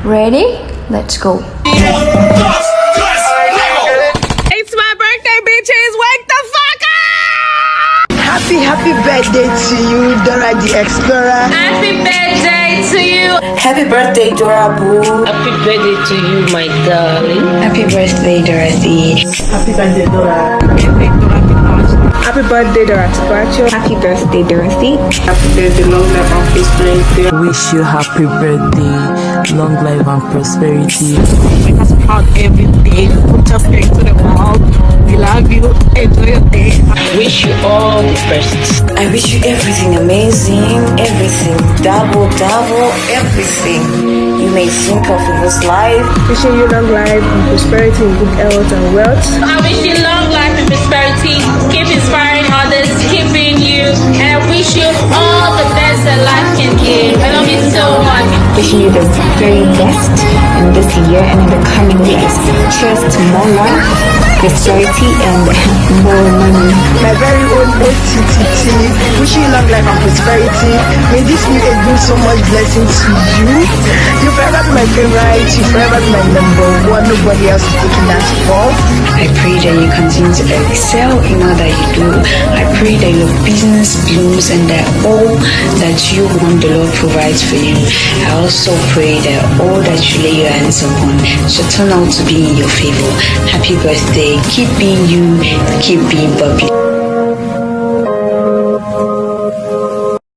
Ready? Let's go. It's my birthday, bitches. Wake the fuck up! Happy birthday to you, Dora the Explorer. Happy birthday to you. Happy birthday, Dora Boo. Happy birthday to you, my darling. Happy birthday, Dorothy. Happy birthday, Dora. Happy birthday, Dorothy. Happy birthday, Dorothy. Happy birthday, long life and prosperity. Wish you happy birthday, long life and prosperity. Make us proud every day. Put your face to the wall. We love you. Enjoy your day. Wish you all the best. I wish you everything amazing, everything double, everything you may think of in this life. Wishing you long life and prosperity and good health and wealth. I wish you long life and prosperity. Keep inspiring others, keep being you, and I wish you all the best that life can give. I love you so much. Wishing you the very best in this year and in the coming years. Cheers to more love, prosperity, and more money. My very own OTTT, wishing you long life and prosperity. May this new year bring so much blessing to you. You forever be my favorite, you forever be my number one. Nobody else is taking that spot. I pray that you continue to excel in all that you do. I pray that your business blooms and that all that you want the Lord provides for you. I also pray that all that you lay your hands upon should turn out to be in your favor. Happy birthday. Keep being you. Keep being Bobby.